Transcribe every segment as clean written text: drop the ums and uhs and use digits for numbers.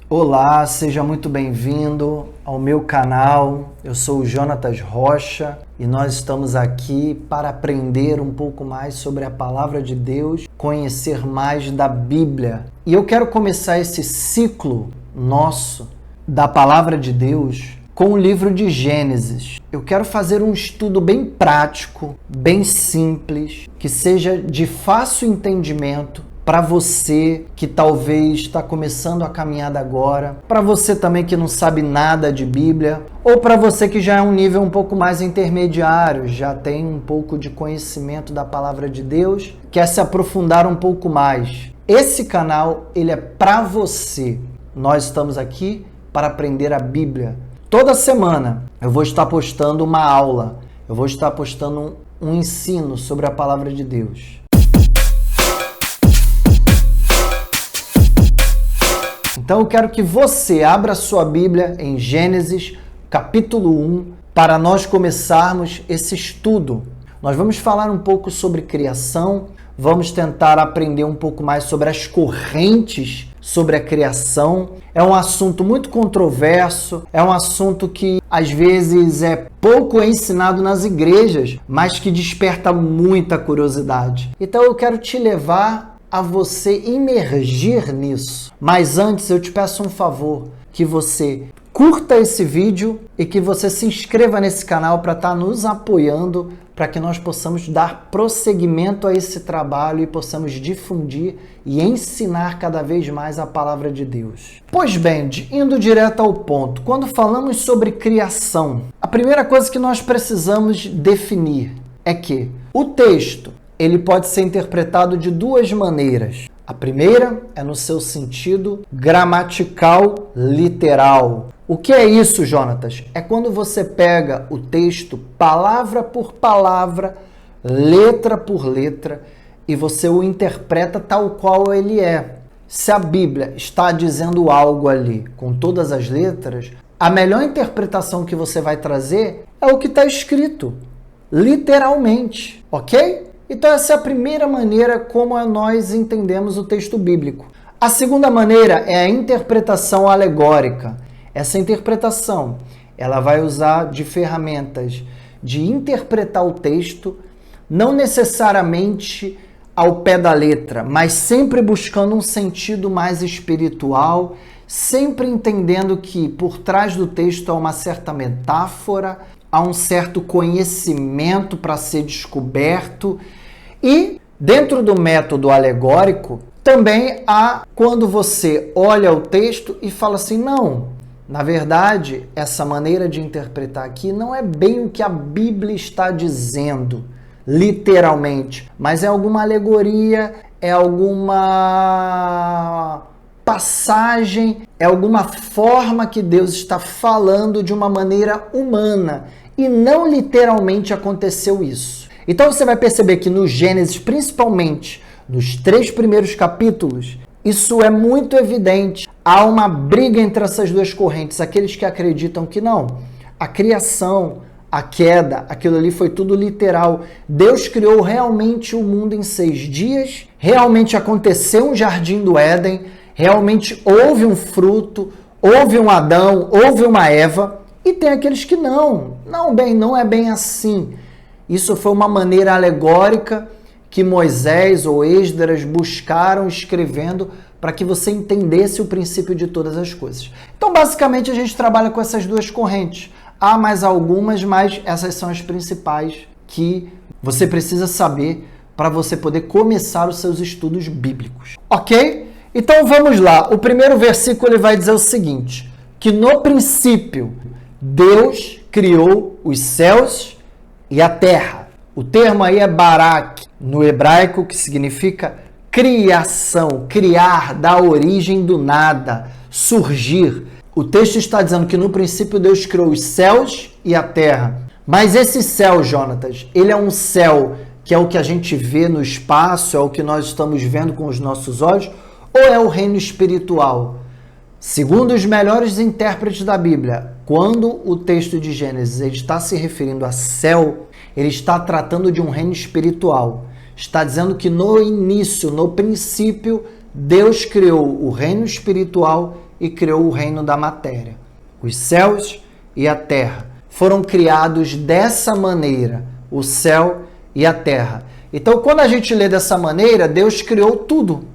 Olá, seja muito bem-vindo ao meu canal. Eu sou o Jonatas Rocha e nós estamos aqui para aprender um pouco mais sobre a Palavra de Deus, conhecer mais da Bíblia. E eu quero começar esse ciclo nosso da Palavra de Deus com o livro de Gênesis. Eu quero fazer um estudo bem prático, bem simples, que seja de fácil entendimento para você que talvez está começando a caminhada agora, para você também que não sabe nada de Bíblia, ou para você que já é um nível um pouco mais intermediário, já tem um pouco de conhecimento da Palavra de Deus, quer se aprofundar um pouco mais. Esse canal, ele é para você. Nós estamos aqui para aprender a Bíblia. Toda semana eu vou estar postando uma aula, eu vou estar postando um ensino sobre a Palavra de Deus. Então eu quero que você abra sua Bíblia em Gênesis, capítulo 1, para nós começarmos esse estudo. Nós vamos falar um pouco sobre criação, vamos tentar aprender um pouco mais sobre as correntes sobre a criação. É um assunto muito controverso, é um assunto que às vezes é pouco ensinado nas igrejas, mas que desperta muita curiosidade. Então eu quero te levar a você imergir nisso. Mas antes eu te peço um favor, que você curta esse vídeo e que você se inscreva nesse canal para estar nos apoiando, para que nós possamos dar prosseguimento a esse trabalho e possamos difundir e ensinar cada vez mais a palavra de Deus. Pois bem, indo direto ao ponto, quando falamos sobre criação, a primeira coisa que nós precisamos definir é que o texto ele pode ser interpretado de duas maneiras. A primeira é no seu sentido gramatical literal. O que é isso, Jonatas? É quando você pega o texto palavra por palavra, letra por letra, e você o interpreta tal qual ele é. Se a Bíblia está dizendo algo ali com todas as letras, a melhor interpretação que você vai trazer é o que está escrito, literalmente, ok? Então essa é a primeira maneira como nós entendemos o texto bíblico. A segunda maneira é a interpretação alegórica. Essa interpretação, ela vai usar de ferramentas de interpretar o texto, não necessariamente ao pé da letra, mas sempre buscando um sentido mais espiritual, sempre entendendo que por trás do texto há uma certa metáfora, há um certo conhecimento para ser descoberto. E dentro do método alegórico, também há quando você olha o texto e fala assim, não, na verdade, essa maneira de interpretar aqui não é bem o que a Bíblia está dizendo, literalmente, mas é alguma alegoria, é alguma passagem, é alguma forma que Deus está falando de uma maneira humana e não literalmente aconteceu isso. Então você vai perceber que no Gênesis, principalmente nos 3 primeiros capítulos, isso é muito evidente. Há uma briga entre essas duas correntes. Aqueles que acreditam que não, a criação, a queda, aquilo ali foi tudo literal. Deus criou realmente o mundo em 6 dias, realmente aconteceu um jardim do Éden, realmente houve um fruto, houve um Adão, houve uma Eva, e tem aqueles que não é bem assim. Isso foi uma maneira alegórica que Moisés ou Esdras buscaram escrevendo para que você entendesse o princípio de todas as coisas. Então, basicamente, a gente trabalha com essas duas correntes. Há mais algumas, mas essas são as principais que você precisa saber para você poder começar os seus estudos bíblicos. Ok? Então, vamos lá. O primeiro versículo ele vai dizer o seguinte, que no princípio Deus criou os céus e a terra. O termo aí é barak, no hebraico, que significa criação, criar, dar origem do nada, surgir. O texto está dizendo que no princípio Deus criou os céus e a terra. Mas esse céu, Jonatas, ele é um céu que é o que a gente vê no espaço, é o que nós estamos vendo com os nossos olhos, ou é o reino espiritual? Segundo os melhores intérpretes da Bíblia, quando o texto de Gênesis ele está se referindo a céu, ele está tratando de um reino espiritual. Está dizendo que no início, no princípio, Deus criou o reino espiritual e criou o reino da matéria. Os céus e a terra foram criados dessa maneira, o céu e a terra. Então, quando a gente lê dessa maneira, Deus criou tudo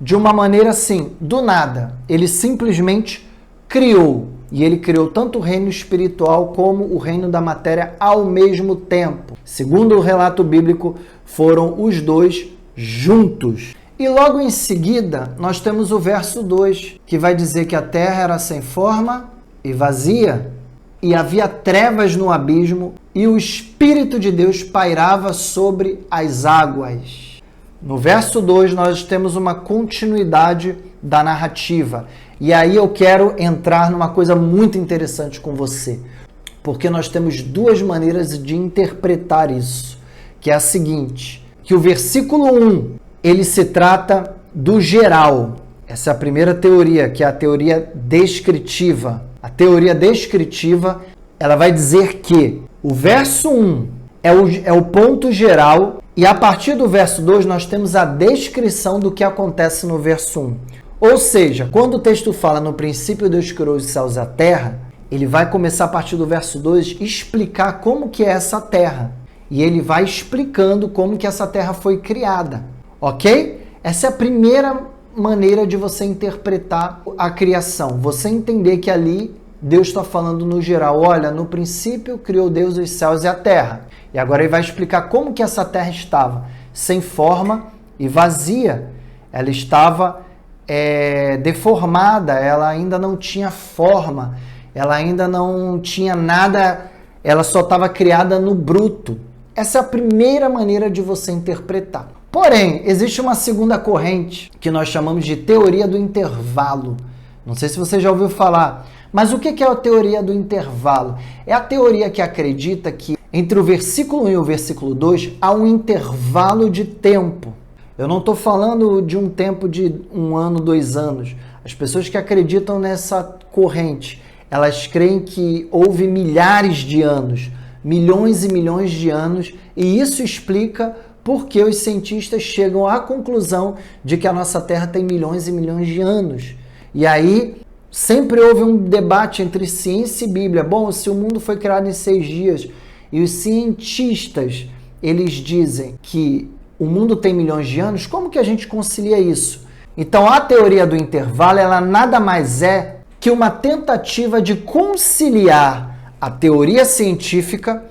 de uma maneira assim, do nada. Ele simplesmente criou. E ele criou tanto o reino espiritual como o reino da matéria ao mesmo tempo. Segundo o relato bíblico, foram os dois juntos. E logo em seguida, nós temos o verso 2, que vai dizer que a terra era sem forma e vazia, e havia trevas no abismo, e o Espírito de Deus pairava sobre as águas. No verso 2, nós temos uma continuidade da narrativa. E aí eu quero entrar numa coisa muito interessante com você, porque nós temos duas maneiras de interpretar isso, que é a seguinte, que o versículo 1, ele se trata do geral. Essa é a primeira teoria, que é a teoria descritiva. A teoria descritiva, ela vai dizer que o verso 1 é o ponto geral, e a partir do verso 2 nós temos a descrição do que acontece no verso 1. Ou seja, quando o texto fala no princípio Deus criou os céus e a terra, ele vai começar a partir do verso 2 explicar como que é essa terra. E ele vai explicando como que essa terra foi criada. Ok? Essa é a primeira maneira de você interpretar a criação. Você entender que ali Deus está falando no geral. Olha, no princípio criou Deus os céus e a terra. E agora ele vai explicar como que essa terra estava sem forma e vazia. Ela estava deformada, ela ainda não tinha forma, ela ainda não tinha nada, ela só estava criada no bruto. Essa é a primeira maneira de você interpretar. Porém, existe uma segunda corrente que nós chamamos de teoria do intervalo. Não sei se você já ouviu falar, mas o que é a teoria do intervalo? É a teoria que acredita que entre o versículo 1 e o versículo 2 há um intervalo de tempo. Eu não estou falando de um tempo de 1 ano, 2 anos. As pessoas que acreditam nessa corrente, elas creem que houve milhares de anos, milhões e milhões de anos, e isso explica por que os cientistas chegam à conclusão de que a nossa Terra tem milhões e milhões de anos. E aí, sempre houve um debate entre ciência e Bíblia. Bom, se o mundo foi criado em 6 dias, e os cientistas, eles dizem que o mundo tem milhões de anos, como que a gente concilia isso? Então, a teoria do intervalo, ela nada mais é que uma tentativa de conciliar a teoria científica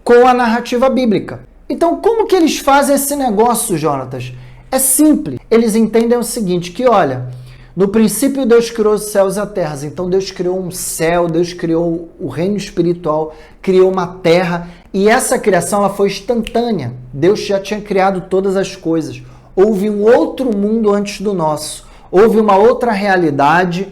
com a narrativa bíblica. Então, como que eles fazem esse negócio, Jonatas? É simples. Eles entendem o seguinte, que olha, no princípio Deus criou os céus e a terra. Então Deus criou um céu, Deus criou o reino espiritual, criou uma terra. E essa criação ela foi instantânea. Deus já tinha criado todas as coisas. Houve um outro mundo antes do nosso. Houve uma outra realidade.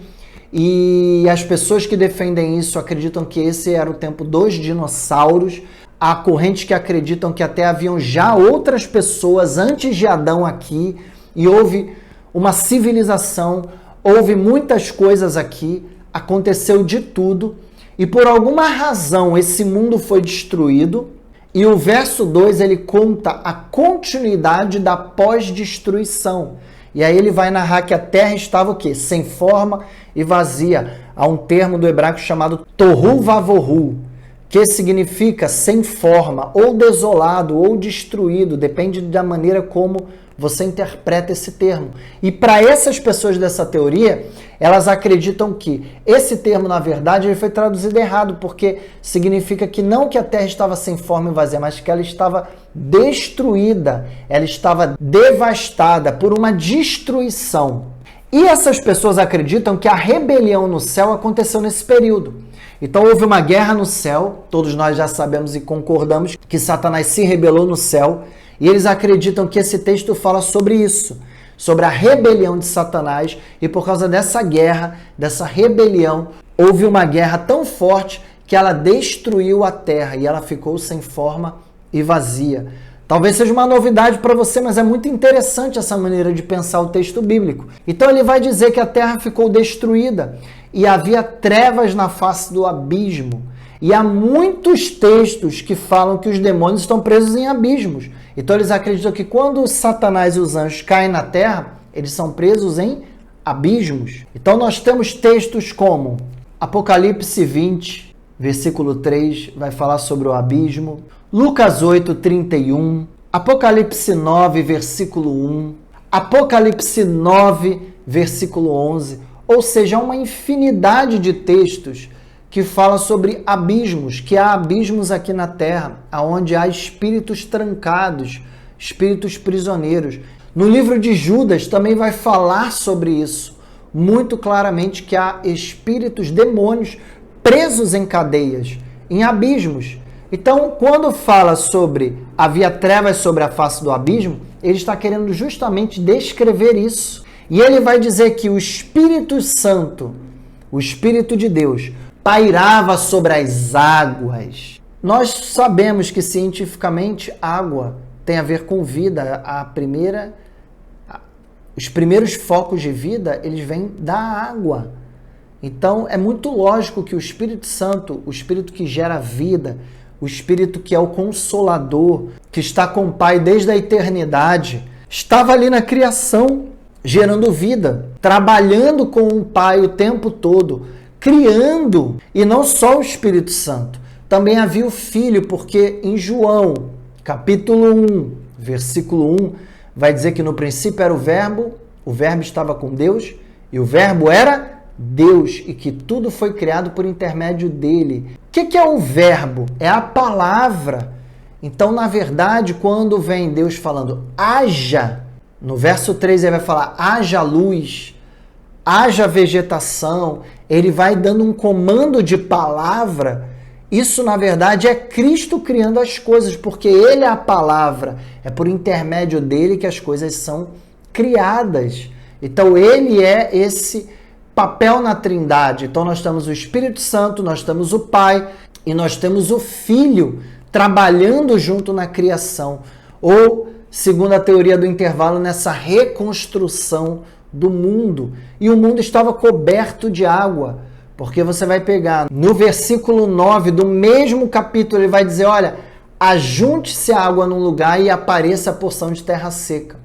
E as pessoas que defendem isso acreditam que esse era o tempo dos dinossauros. Há correntes que acreditam que até haviam já outras pessoas antes de Adão aqui. E houve uma civilização, houve muitas coisas aqui, aconteceu de tudo, e por alguma razão esse mundo foi destruído, e o verso 2 ele conta a continuidade da pós-destruição. E aí ele vai narrar que a terra estava o quê? Sem forma e vazia. Há um termo do hebraico chamado tohu vavohu, que significa sem forma, ou desolado, ou destruído, depende da maneira como você interpreta esse termo. E para essas pessoas dessa teoria, elas acreditam que esse termo, na verdade, ele foi traduzido errado, porque significa que não que a terra estava sem forma e vazia, mas que ela estava destruída, ela estava devastada por uma destruição. E essas pessoas acreditam que a rebelião no céu aconteceu nesse período. Então houve uma guerra no céu, todos nós já sabemos e concordamos que Satanás se rebelou no céu, e eles acreditam que esse texto fala sobre isso, sobre a rebelião de Satanás, e por causa dessa guerra, dessa rebelião, houve uma guerra tão forte que ela destruiu a terra e ela ficou sem forma e vazia. Talvez seja uma novidade para você, mas é muito interessante essa maneira de pensar o texto bíblico. Então ele vai dizer que a terra ficou destruída e havia trevas na face do abismo. E há muitos textos que falam que os demônios estão presos em abismos. Então eles acreditam que quando Satanás e os anjos caem na terra, eles são presos em abismos. Então nós temos textos como Apocalipse 20, versículo 3, vai falar sobre o abismo. Lucas 8, 31. Apocalipse 9, versículo 1. Apocalipse 9, versículo 11. Ou seja, há uma infinidade de textos que fala sobre abismos, que há abismos aqui na terra, onde há espíritos trancados, espíritos prisioneiros. No livro de Judas também vai falar sobre isso, muito claramente, que há espíritos, demônios presos em cadeias, em abismos. Então, quando fala sobre havia trevas sobre a face do abismo, ele está querendo justamente descrever isso. E ele vai dizer que o Espírito Santo, o Espírito de Deus, pairava sobre as águas. Nós sabemos que cientificamente água tem a ver com vida. Os primeiros focos de vida, eles vêm da água. Então, é muito lógico que o Espírito Santo, o Espírito que gera vida, o Espírito que é o Consolador, que está com o Pai desde a eternidade, estava ali na criação, gerando vida, trabalhando com o Pai o tempo todo, criando. E não só o Espírito Santo, também havia o Filho, porque em João, capítulo 1, versículo 1, vai dizer que no princípio era o Verbo estava com Deus, e o Verbo era Deus, e que tudo foi criado por intermédio dele. O que é o Verbo? É a palavra. Então, na verdade, quando vem Deus falando haja, no verso 3 ele vai falar haja luz, haja vegetação, ele vai dando um comando de palavra. Isso, na verdade, é Cristo criando as coisas, porque ele é a palavra, é por intermédio dele que as coisas são criadas. Então, ele é esse papel na Trindade. Então, nós temos o Espírito Santo, nós temos o Pai e nós temos o Filho trabalhando junto na criação. Ou, segundo a teoria do intervalo, nessa reconstrução do mundo. E o mundo estava coberto de água. Porque você vai pegar no versículo 9 do mesmo capítulo, ele vai dizer, olha, ajunte-se a água num lugar e apareça a porção de terra seca.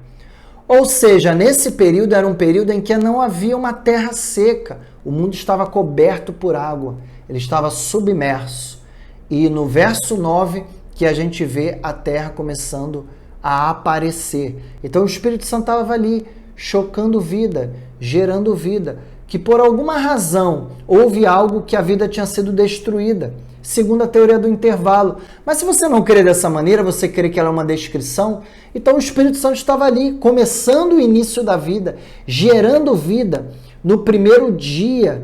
Ou seja, nesse período era um período em que não havia uma terra seca. O mundo estava coberto por água, ele estava submerso. E no verso 9 que a gente vê a terra começando a aparecer. Então o Espírito Santo estava ali, chocando vida, gerando vida. Que por alguma razão houve algo que a vida tinha sido destruída, segundo a teoria do intervalo. Mas se você não crer dessa maneira, você crê que ela é uma descrição, então o Espírito Santo estava ali, começando o início da vida, gerando vida no primeiro dia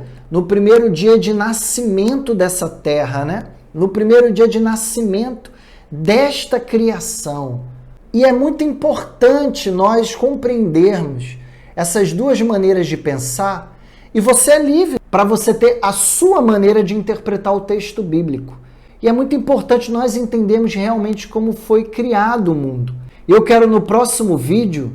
de nascimento dessa terra, né? No primeiro dia de nascimento desta criação. E é muito importante nós compreendermos essas duas maneiras de pensar. E você é livre para você ter a sua maneira de interpretar o texto bíblico. E é muito importante nós entendermos realmente como foi criado o mundo. Eu quero no próximo vídeo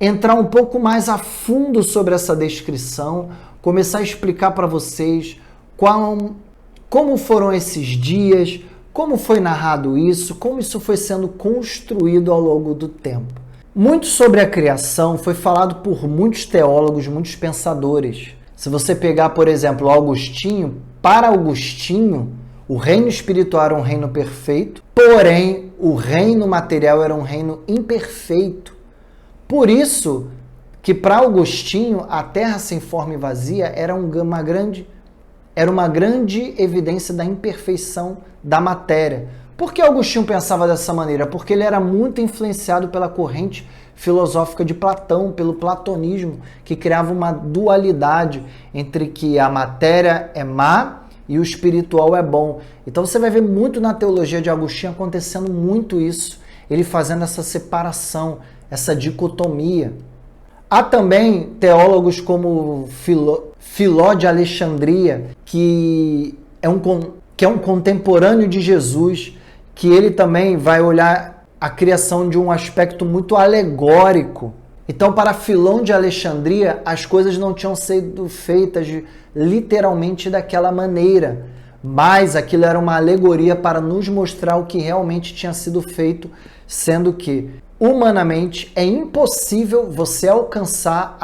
entrar um pouco mais a fundo sobre essa descrição, começar a explicar para vocês como foram esses dias, como foi narrado isso, como isso foi sendo construído ao longo do tempo. Muito sobre a criação foi falado por muitos teólogos, muitos pensadores. Se você pegar, por exemplo, Agostinho, para Agostinho, o reino espiritual era um reino perfeito, porém, o reino material era um reino imperfeito. Por isso que, para Agostinho, a terra sem forma e vazia era uma grande evidência da imperfeição da matéria. Por que Agostinho pensava dessa maneira? Porque ele era muito influenciado pela corrente filosófica de Platão, pelo platonismo, que criava uma dualidade entre que a matéria é má e o espiritual é bom. Então você vai ver muito na teologia de Agostinho acontecendo muito isso, ele fazendo essa separação, essa dicotomia. Há também teólogos como Filó de Alexandria, que é um contemporâneo de Jesus, que ele também vai olhar a criação de um aspecto muito alegórico. Então, para Filão de Alexandria, as coisas não tinham sido feitas literalmente daquela maneira, mas aquilo era uma alegoria para nos mostrar o que realmente tinha sido feito, sendo que, humanamente, é impossível você alcançar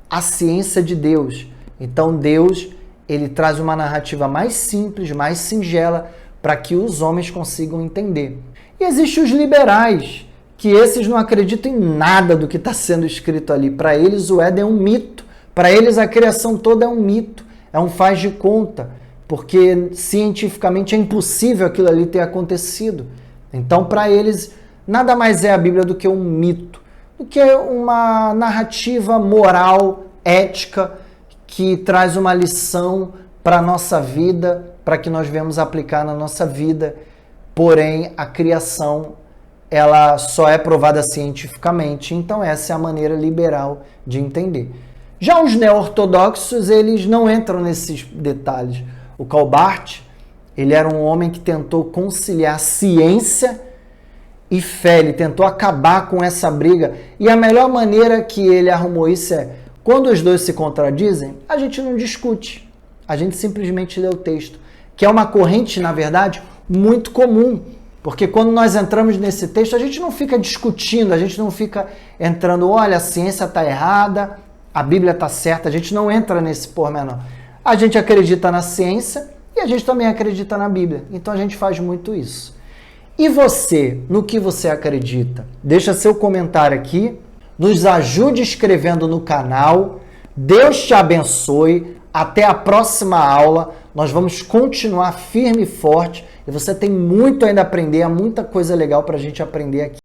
a ciência de Deus. Então Deus, ele traz uma narrativa mais simples, mais singela, para que os homens consigam entender. E existem os liberais, que esses não acreditam em nada do que está sendo escrito ali. Para eles o Éden é um mito. Para eles a criação toda é um mito. É um faz de conta. Porque cientificamente é impossível aquilo ali ter acontecido. Então para eles nada mais é a Bíblia do que um mito. Do que uma narrativa moral, ética, que traz uma lição para a nossa vida, para que nós venhamos aplicar na nossa vida. Porém, a criação, ela só é provada cientificamente, então essa é a maneira liberal de entender. Já os neo-ortodoxos, eles não entram nesses detalhes. O Karl Barth, ele era um homem que tentou conciliar ciência e fé, ele tentou acabar com essa briga, e a melhor maneira que ele arrumou isso é, quando os dois se contradizem, a gente não discute, a gente simplesmente lê o texto, que é uma corrente, na verdade, muito comum, porque quando nós entramos nesse texto, a gente não fica discutindo, a gente não fica entrando, olha, a ciência está errada, a Bíblia está certa, a gente não entra nesse pormenor. A gente acredita na ciência e a gente também acredita na Bíblia, então a gente faz muito isso. E você, no que você acredita? Deixa seu comentário aqui, nos ajude escrevendo no canal, Deus te abençoe, até a próxima aula, nós vamos continuar firme e forte, e você tem muito ainda a aprender, há muita coisa legal para a gente aprender aqui.